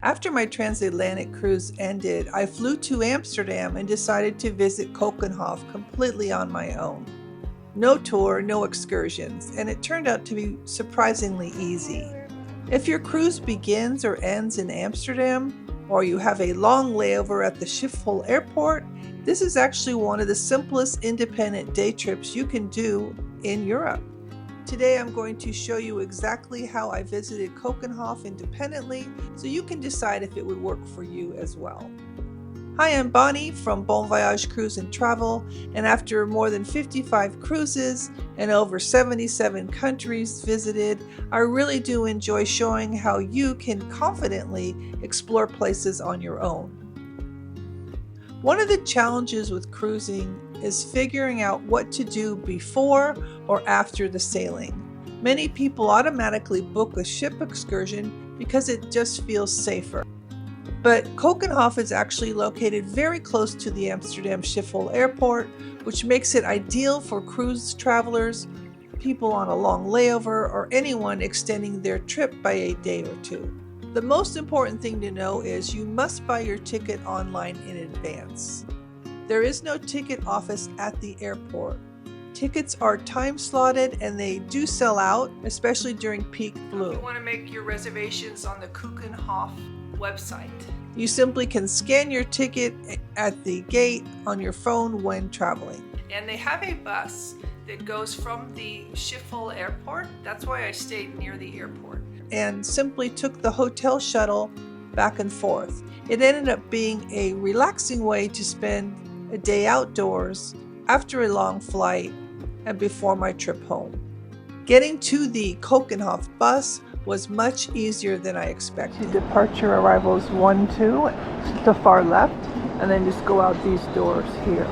After my transatlantic cruise ended, I flew to Amsterdam and decided to visit Keukenhof completely on my own. No tour, no excursions, and it turned out to be surprisingly easy. If your cruise begins or ends in Amsterdam, or you have a long layover at the Schiphol Airport, this is actually one of the simplest independent day trips you can do in Europe. Today I'm going to show you exactly how I visited Keukenhof independently so you can decide if it would work for you as well. Hi, I'm Bonnie from Bon Voyage Cruise and Travel, and after more than 55 cruises and over 77 countries visited, I really do enjoy showing how you can confidently explore places on your own. One of the challenges with cruising is figuring out what to do before or after the sailing. Many people automatically book a ship excursion because it just feels safer. But Keukenhof is actually located very close to the Amsterdam Schiphol Airport, which makes it ideal for cruise travelers, people on a long layover, or anyone extending their trip by a day or two. The most important thing to know is you must buy your ticket online in advance. There is no ticket office at the airport. Tickets are time slotted and they do sell out, especially during peak bloom. You want to make your reservations on the Keukenhof website. You simply can scan your ticket at the gate on your phone when traveling. And they have a bus that goes from the Schiphol Airport. That's why I stayed near the airport. And simply took the hotel shuttle back and forth. It ended up being a relaxing way to spend a day outdoors after a long flight and before my trip home. Getting to the Keukenhof bus was much easier than I expected. Departure arrivals 1, 2, to the far left, and then just go out these doors here,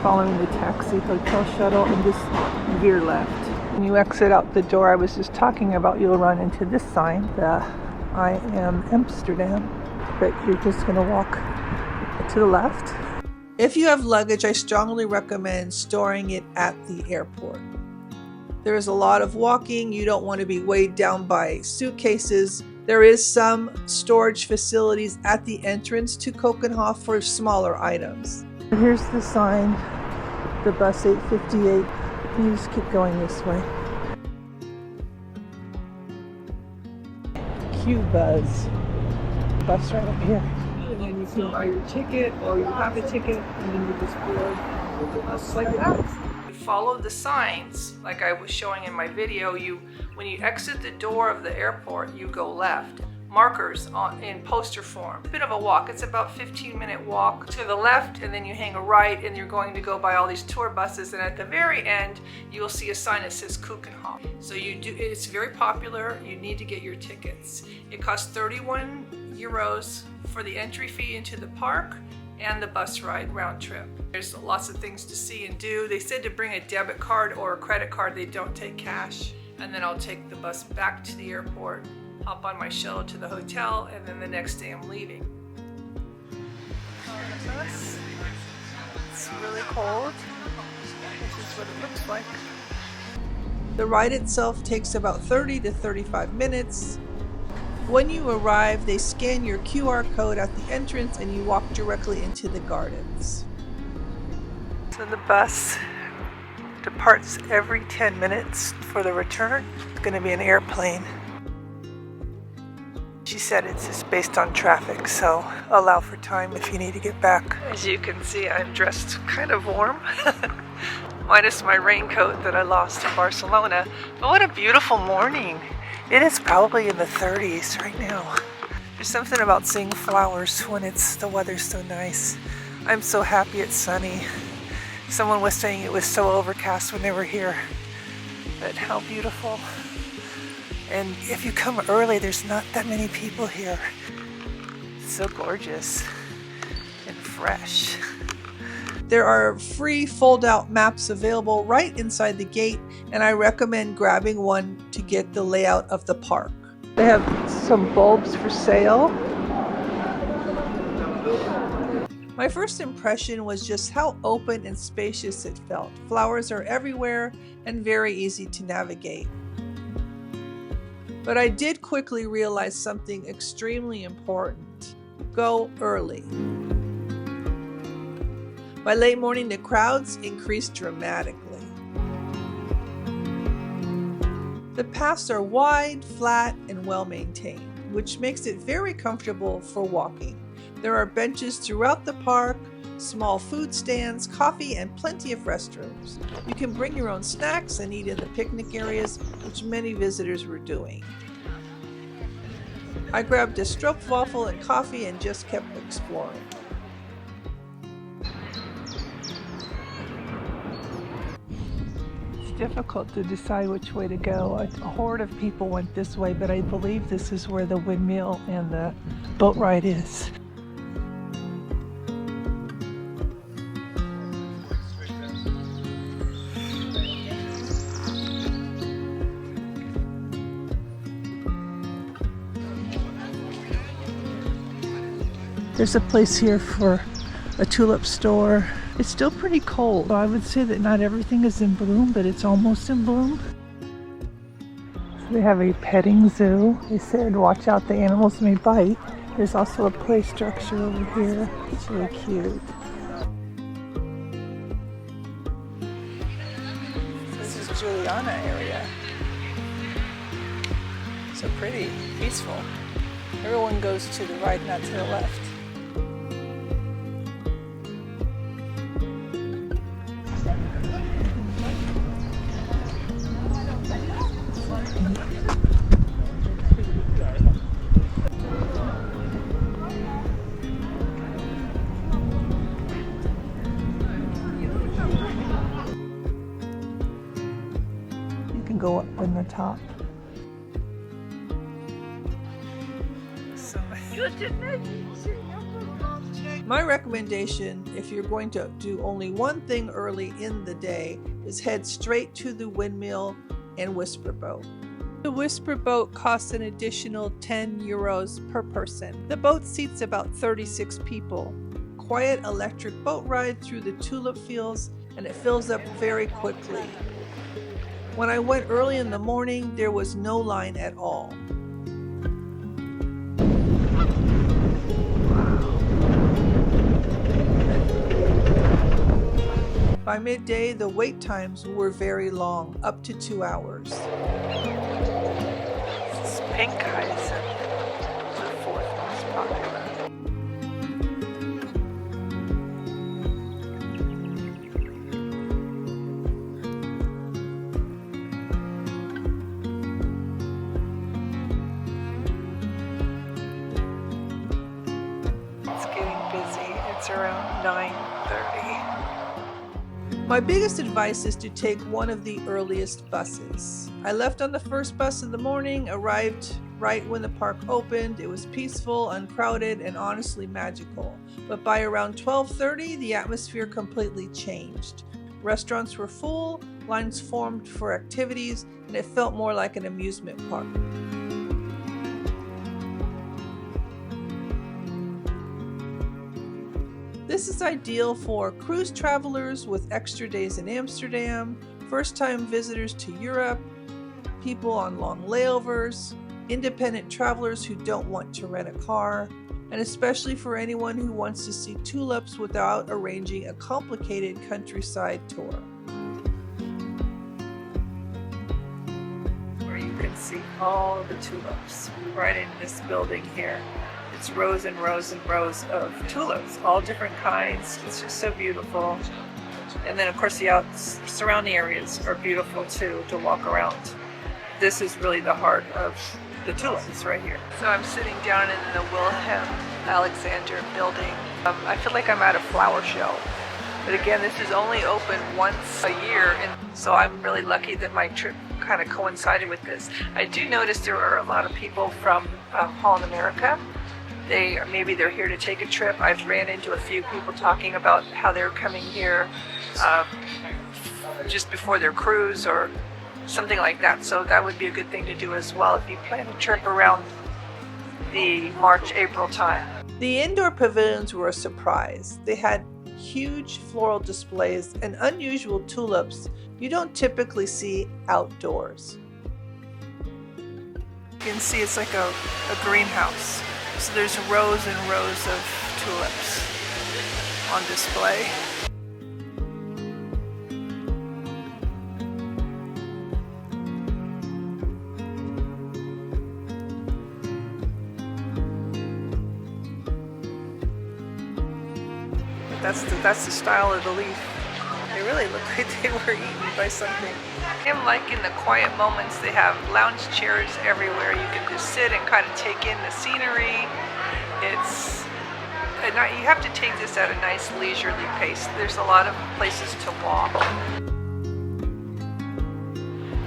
following the taxi hotel shuttle, and just gear left. When you exit out the door I was just talking about, you'll run into this sign, the I am Amsterdam, but you're just going to walk to the left. If you have luggage, I strongly recommend storing it at the airport. There is a lot of walking. You don't want to be weighed down by suitcases. There is some storage facilities at the entrance to Keukenhof for smaller items. Here's the sign, the bus 858. You just keep going this way. Q-Buzz. Bus right up here. And then you can buy your ticket, or you have a ticket, and then you just board the bus like that. Follow the signs like I was showing in my video. When you exit the door of the airport, you go left. Markers in poster form. A bit of a walk. It's about 15-minute walk to the left, and then you hang a right, and you're going to go by all these tour buses, and at the very end you will see a sign that says Keukenhof. So it's very popular. You need to get your tickets. It costs 31 euros for the entry fee into the park and the bus ride round trip. There's lots of things to see and do. They said to bring a debit card or a credit card. They don't take cash. And then I'll take the bus back to the airport, hop on my shuttle to the hotel, and then the next day I'm leaving. It's really cold. This is what it looks like. The ride itself takes about 30 to 35 minutes. When you arrive, they scan your QR code at the entrance and you walk directly into the gardens. So the bus departs every 10 minutes for the return. It's going to be an airplane. She said it's just based on traffic, so allow for time if you need to get back. As you can see, I'm dressed kind of warm, minus my raincoat that I lost in Barcelona. But what a beautiful morning. It is probably in the 30s right now. There's something about seeing flowers when the weather's so nice. I'm so happy it's sunny. Someone was saying it was so overcast when they were here, but how beautiful. And if you come early, there's not that many people here. It's so gorgeous and fresh. There are free fold-out maps available right inside the gate, and I recommend grabbing one to get the layout of the park. They have some bulbs for sale. My first impression was just how open and spacious it felt. Flowers are everywhere and very easy to navigate. But I did quickly realize something extremely important. Go early. By late morning, the crowds increased dramatically. The paths are wide, flat, and well maintained, which makes it very comfortable for walking. There are benches throughout the park, small food stands, coffee, and plenty of restrooms. You can bring your own snacks and eat in the picnic areas, which many visitors were doing. I grabbed a stroopwafel and coffee and just kept exploring. It's difficult to decide which way to go. A horde of people went this way, but I believe this is where the windmill and the boat ride is. There's a place here for a tulip store. It's still pretty cold. I would say that not everything is in bloom, but it's almost in bloom. So they have a petting zoo. They said, watch out, the animals may bite. There's also a play structure over here. It's really cute. This is Juliana area. So pretty, peaceful. Everyone goes to the right, not to the left. You can go up in the top. My recommendation, if you're going to do only one thing early in the day, is head straight to the windmill and whisper boat. The whisper boat costs an additional €10 per person. The boat seats about 36 people. Quiet electric boat ride through the tulip fields, and it fills up very quickly. When I went early in the morning, there was no line at all. By midday, the wait times were very long, up to 2 hours. This is pink hyacinth, the fourth most popular. It's getting busy. It's around 9:30. My biggest advice is to take one of the earliest buses. I left on the first bus in the morning, arrived right when the park opened. It was peaceful, uncrowded, and honestly magical. But by around 12:30, the atmosphere completely changed. Restaurants were full, lines formed for activities, and it felt more like an amusement park. This is ideal for cruise travelers with extra days in Amsterdam, first-time visitors to Europe, people on long layovers, independent travelers who don't want to rent a car, and especially for anyone who wants to see tulips without arranging a complicated countryside tour. Where you can see all the tulips right in this building here. It's rows and rows and rows of tulips, all different kinds. It's just so beautiful. And then of course the surrounding areas are beautiful too to walk around. This is really the heart of the tulips right here. So I'm sitting down in the Wilhelm Alexander building. I feel like I'm at a flower show. But again, this is only open once a year, and so I'm really lucky that my trip kind of coincided with this. I do notice there are a lot of people from Holland, America. Maybe they're here to take a trip. I've ran into a few people talking about how they're coming here just before their cruise or something like that. So that would be a good thing to do as well if you plan a trip around the March-April time. The indoor pavilions were a surprise. They had huge floral displays and unusual tulips you don't typically see outdoors. You can see it's like a greenhouse. So there's rows and rows of tulips on display. That's the style of the leaf. They really look like they were eaten by something. I'm liking the quiet moments. They have lounge chairs everywhere. You can just sit and kind of take in the scenery. You have to take this at a nice leisurely pace. There's a lot of places to walk.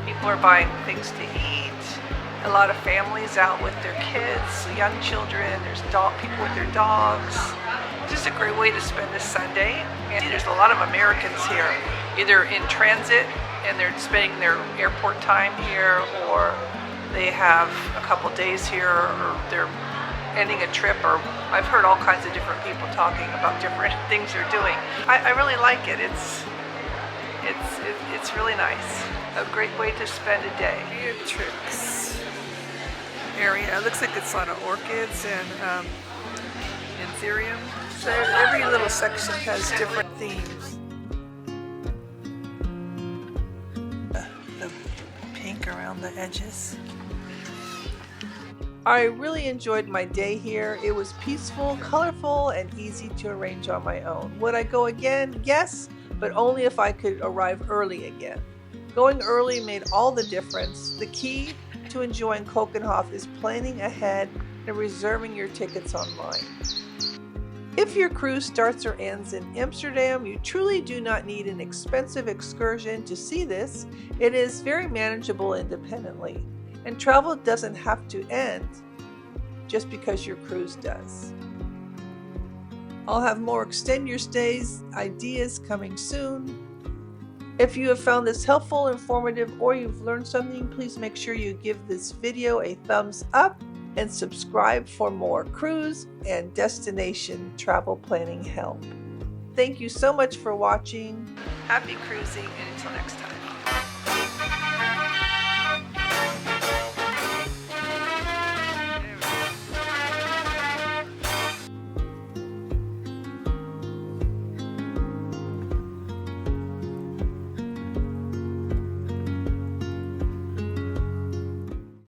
People are buying things to eat. A lot of families out with their kids, young children. There's people with their dogs. Just a great way to spend this Sunday. And there's a lot of Americans here, either in transit and they're spending their airport time here, or they have a couple days here, or they're ending a trip, or I've heard all kinds of different people talking about different things they're doing. I really like it. It's really nice. A great way to spend a day. Beatrix area. It looks like it's a lot of orchids and anthurium. So every little section has different themes. The pink around the edges. I really enjoyed my day here. It was peaceful, colorful, and easy to arrange on my own. Would I go again? Yes, but only if I could arrive early again. Going early made all the difference. The key to enjoying Keukenhof is planning ahead and reserving your tickets online. If your cruise starts or ends in Amsterdam, you truly do not need an expensive excursion to see this. It is very manageable independently, and travel doesn't have to end just because your cruise does. I'll have more extend your stays ideas coming soon. If you have found this helpful, informative, or you've learned something, please make sure you give this video a thumbs up and subscribe for more cruise and destination travel planning help. Thank you so much for watching. Happy cruising, and until next time.